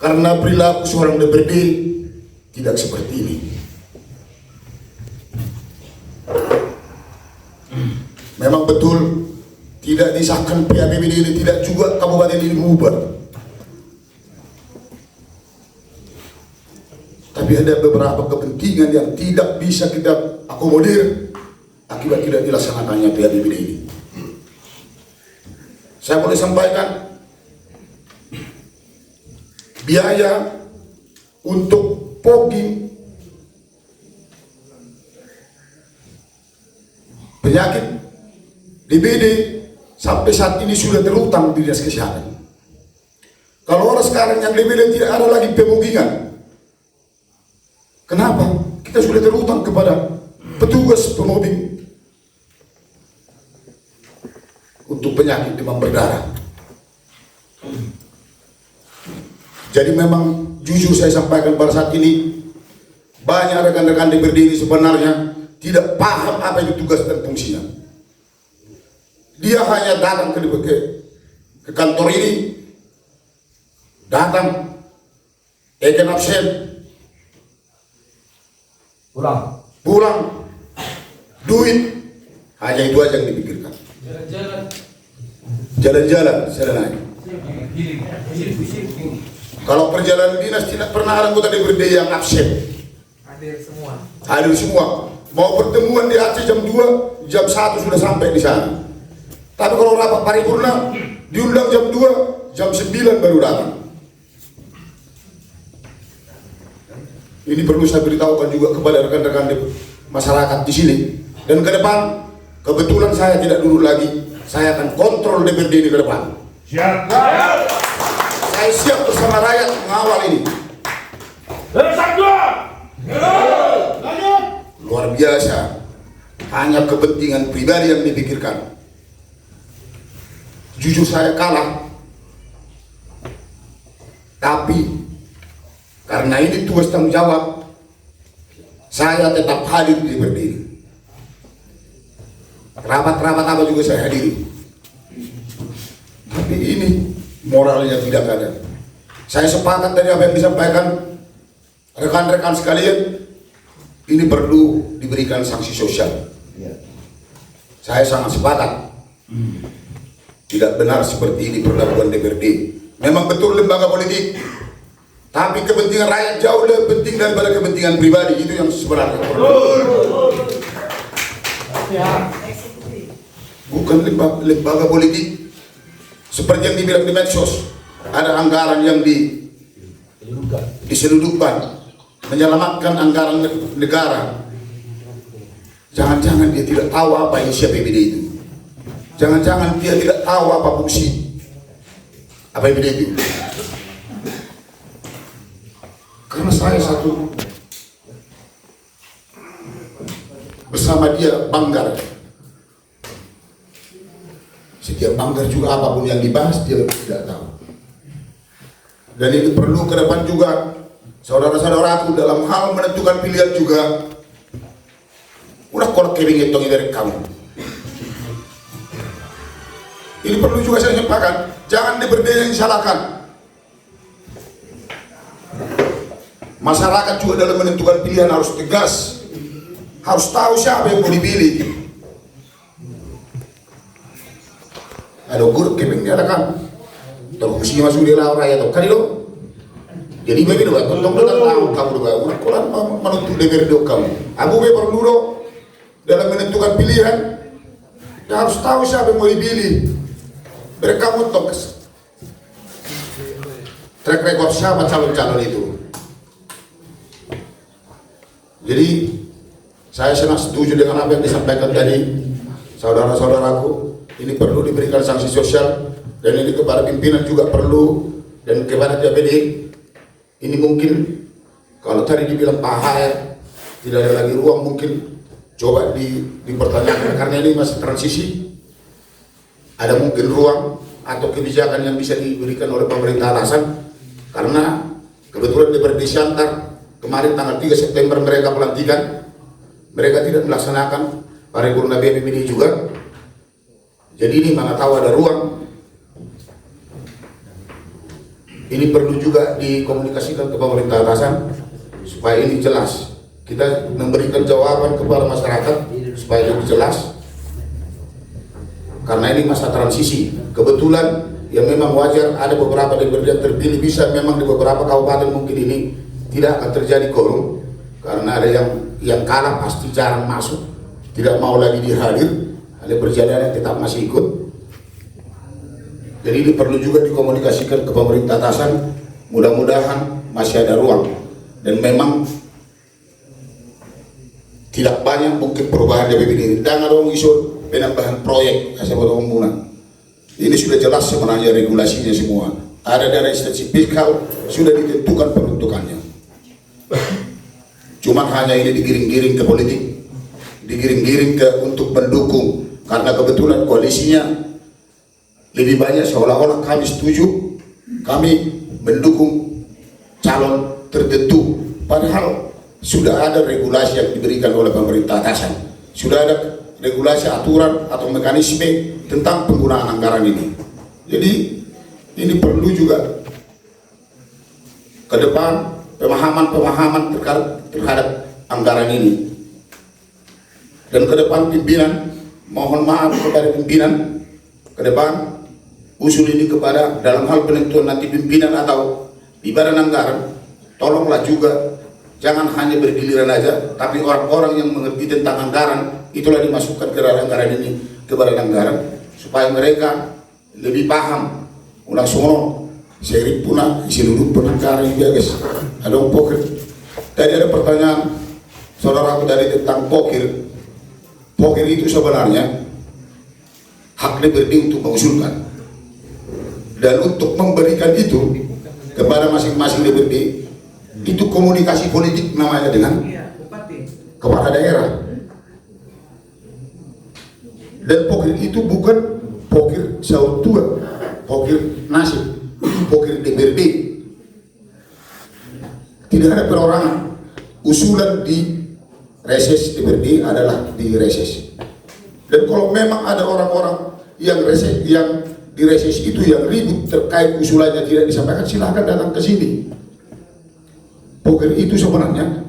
karena perilaku seorang DPRD tidak seperti ini. Memang betul tidak disahkan PAPBD ini, tidak juga kabupaten ini bubar. Tapi ada beberapa kepentingan yang tidak bisa kita akomodir akibat tidak dilaksanakannya PAPBD ini. Saya boleh sampaikan, biaya untuk fogging penyakit DBD sampai saat ini sudah terutang di Dinas Kesehatan. Kalau orang sekarang yang DBD tidak ada lagi pemogingan, kenapa? Kita sudah terutang kepada petugas pemobing untuk penyakit demam berdarah. Jadi memang jujur saya sampaikan pada saat ini, banyak rekan-rekan DPRD ini sebenarnya tidak paham apa itu tugas dan fungsinya. Dia hanya datang ke kantor ini, datang, taken absen, pulang, duit, hanya itu aja yang dipikirkan. Jalan-jalan, serenai. Kalau perjalanan dinas tidak pernah ada anggota DPRD yang absen. Hadir semua. Mau pertemuan di Aceh jam 2, jam 1 sudah sampai di sana. Tapi kalau rapat paripurna diundang jam 2, jam 9 baru datang. Ini perlu saya beritahukan juga kepada rekan-rekan masyarakat di sini. Dan ke depan, kebetulan saya tidak duduk lagi, saya akan kontrol DPRD ini ke depan. Siap. Saya siap bersama rakyat mengawal ini. Luar biasa, hanya kepentingan pribadi yang dipikirkan. Jujur saya kalah, tapi karena ini tugas tanggung jawab, saya tetap hadir di DPRD ini. Rapat-rapat apa juga saya hadiri. Tapi ini moralnya tidak ada. Saya sepakat dari apa yang disampaikan rekan-rekan sekalian, ini perlu diberikan sanksi sosial. Saya sangat sepakat. Tidak benar seperti ini perlakuan DPRD. Memang betul lembaga politik, tapi kepentingan rakyat jauh lebih penting daripada kepentingan pribadi. Itu yang sebenarnya perlu. Bukan lembaga politik seperti yang dibilang di medsos, ada anggaran yang diselundupkan menyelamatkan anggaran negara. Jangan-jangan dia tidak tahu apa isi APBD itu. Jangan-jangan dia tidak tahu apa fungsi APBD itu. Karena saya satu bersama dia Banggar. Setiap Banggar juga apapun yang dibahas dia tidak tahu. Dan ini perlu ke depan juga saudara-saudaraku dalam hal menentukan pilihan juga. Udah kolak kering itu dari kamu. Ini perlu juga saya sampaikan, jangan DPRD yang disalahkan. Masyarakat juga dalam menentukan pilihan harus tegas, harus tahu siapa yang mau dipilih. Ada grup keping dia kan, terfungsi masuk di lawan rakyat kan itu. Jadi begini loh, tentang tahu kamu doa, udah Quran menuntut DPRD kamu. Abu be perlu dalam menentukan pilihan, dia harus tahu siapa yang mau dipilih. Mereka untuk track record siapa calon-calon itu. Jadi saya sangat setuju dengan apa yang disampaikan tadi saudara-saudaraku. Ini perlu diberikan sanksi sosial, dan ini kepada pimpinan juga perlu, dan kepada DPD. Ini mungkin kalau tadi dibilang pahaya tidak ada lagi ruang, mungkin coba dipertanyakan karena ini masih transisi. Ada mungkin ruang atau kebijakan yang bisa diberikan oleh pemerintah alasan karena kebetulan DPRD Siantar kemarin tanggal 3 September mereka pelantikan, mereka tidak melaksanakan paripurna BPBD juga. Jadi ini mana tahu ada ruang ini perlu juga dikomunikasikan ke pemerintah atasan supaya ini jelas. Kita memberikan jawaban kepada masyarakat supaya lebih jelas, karena ini masa transisi. Kebetulan yang memang wajar ada beberapa DPRD yang terpilih, bisa memang di beberapa kabupaten mungkin ini tidak akan terjadi quorum karena ada yang kalah pasti jarang masuk, tidak mau lagi dihadir, ada perjalanan tetap masih ikut. Jadi ini perlu juga dikomunikasikan ke pemerintah atasan, mudah-mudahan masih ada ruang dan memang tidak banyak mungkin perubahan DPP ini. Jangan dong isu penambahan proyek asal pembangunan. Ini sudah jelas sebenarnya regulasinya semua. Ada dari instansi fiskal sudah ditentukan peruntukannya. Cuman hanya ini digiring-giring ke politik, digiring-giring ke untuk mendukung, karena kebetulan koalisinya lebih banyak seolah-olah kami setuju, kami mendukung calon tertentu, padahal sudah ada regulasi yang diberikan oleh pemerintah atasan, sudah ada regulasi aturan atau mekanisme tentang penggunaan anggaran ini. Jadi ini perlu juga ke depan pemahaman terhadap anggaran ini, dan ke depan pimpinan, mohon maaf kepada pimpinan, ke depan usul ini kepada dalam hal penentuan nanti pimpinan atau di badan anggaran, tolonglah juga jangan hanya bergiliran aja, tapi orang-orang yang mengerti tentang anggaran itulah dimasukkan ke dalam anggaran ini, ke badan anggaran, supaya mereka lebih paham. Ulang sono seri puna seluruh penanggaran ini guys. Ada pokir. Tadi ada pertanyaan saudaraku tadi tentang pokir. Pokir itu sebenarnya hak DPRD untuk mengusulkan dan untuk memberikan itu kepada masing-masing DPRD. Itu komunikasi politik namanya dengan kepala daerah. Dan pokir itu bukan pokir sahur tua, pokir nasib, itu pokir DPRD. Tidak ada perorangan. Usulan di reses DPRD adalah di reses. Dan kalau memang ada orang-orang yang reses, yang di reses itu yang ribut terkait usulannya tidak disampaikan, silahkan datang ke sini. Pokir itu sebenarnya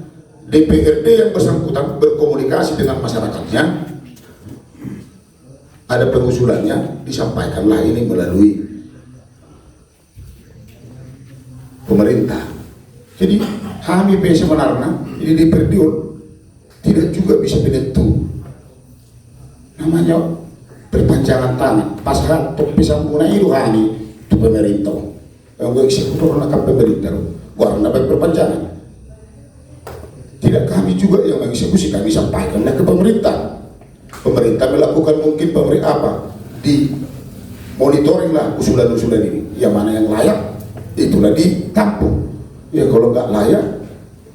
DPRD yang bersangkutan berkomunikasi dengan masyarakatnya, ada pengusulannya, disampaikanlah ini melalui pemerintah. Jadi HMIP sebenarnya ini DPRD tidak juga bisa menentu, namanya perpanjangan tangan. Pasal untuk bisa mulai itu kami itu pemerintah, yang eksekutor nakap pemerintah. Warna baik perpanjangan. Tidak kami juga yang mengeksekusi, kami sampaikanlah ke pemerintah. Pemerintah melakukan mungkin pemerintah apa? Di monitoring lah usulan-usulan ini. Yang mana yang layak, itulah ditampung. Ya kalau nggak layak,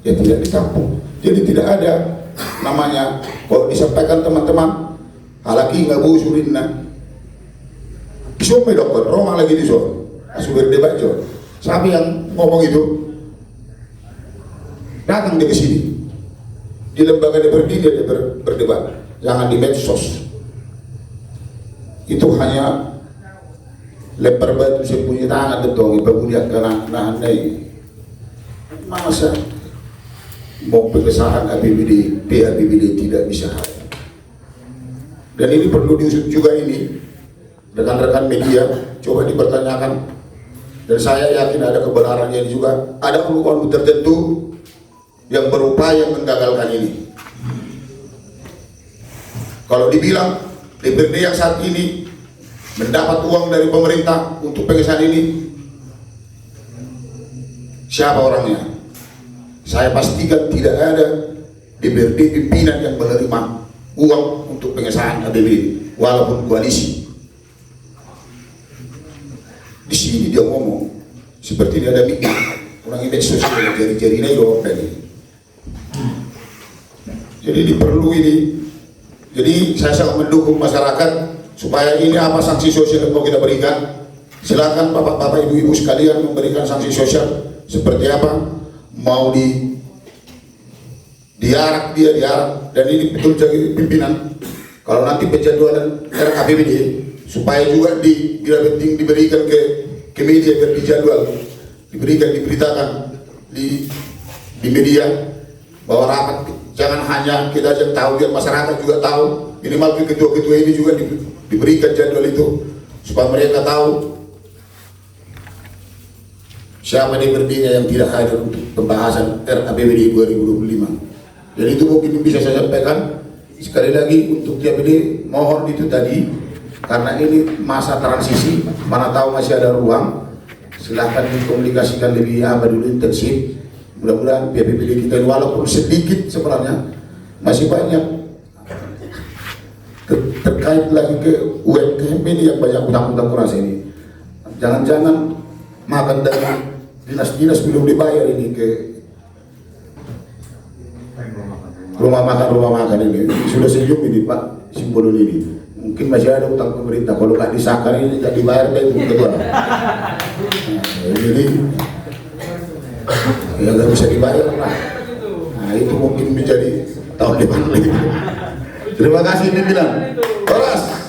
ya tidak ditampung. Jadi tidak ada namanya kalau disampaikan teman-teman, halaki nggak usulin nah. Isome dokter, Roma lagi di so, asuber debat jo. Siapa yang ngomong itu? Datang dia ke sini di lembaga DPRD dia berdebat, jangan di medsos. Itu hanya lempar batu sembunyi tangan betul, ibabuliat karena nahanai masa mau pengesahan APBD, PAPBD tidak bisa. Dan ini perlu diusut juga ini rekan-rekan media, coba dipertanyakan. Dan saya yakin ada kebenarannya ini juga. Ada kelompok tertentu yang berupaya menggagalkan ini. Kalau dibilang DPRD yang saat ini mendapat uang dari pemerintah untuk pengesahan ini, siapa orangnya? Saya pastikan tidak ada DPRD pimpinan yang menerima uang untuk pengesahan APBD, walaupun koalisi. Di sini dia ngomong seperti dia ada mikir orang ini sosial jari-jari ini doang tadi. Jadi perlu ini. Jadi saya sangat mendukung masyarakat supaya ini apa sanksi sosial yang mau kita berikan. Silakan bapak-bapak, ibu-ibu sekalian memberikan sanksi sosial seperti apa. Mau diarak dia diarak, dan ini betul jadi pimpinan. Kalau nanti penjadwalan RKPBD supaya juga bila penting diberikan ke media biar dijadwal diberitakan di media bahwa rapat jangan hanya kita yang tahu, biar masyarakat juga tahu, minimal ketua-ketua ini juga diberikan jadwal itu supaya mereka tahu siapa DPRD-nya yang tidak hadir untuk pembahasan RAPBD 2025. Jadi itu mungkin bisa saya sampaikan. Sekali lagi untuk DPRD mohon itu tadi, karena ini masa transisi, mana tahu masih ada ruang, silahkan dikomunikasikan lebih dulu intensif. Mudah-mudahan PPBD kita walaupun sedikit sebenarnya masih banyak terkait lagi ke UMKM ini yang banyak utang-utang kuras ini. Jangan-jangan makan dari dinas-dinas belum dibayar ini ke rumah makan ini. Sudah senyum ini Pak Simbolon ini. Mungkin masih ada utang pemerintah, kalau nggak disahkan ini nggak dibayar dari kedua. Jadi ya nggak bisa dibayar lah. Nah itu mungkin menjadi tahun depan lagi. Terima kasih pimpinan. Horas.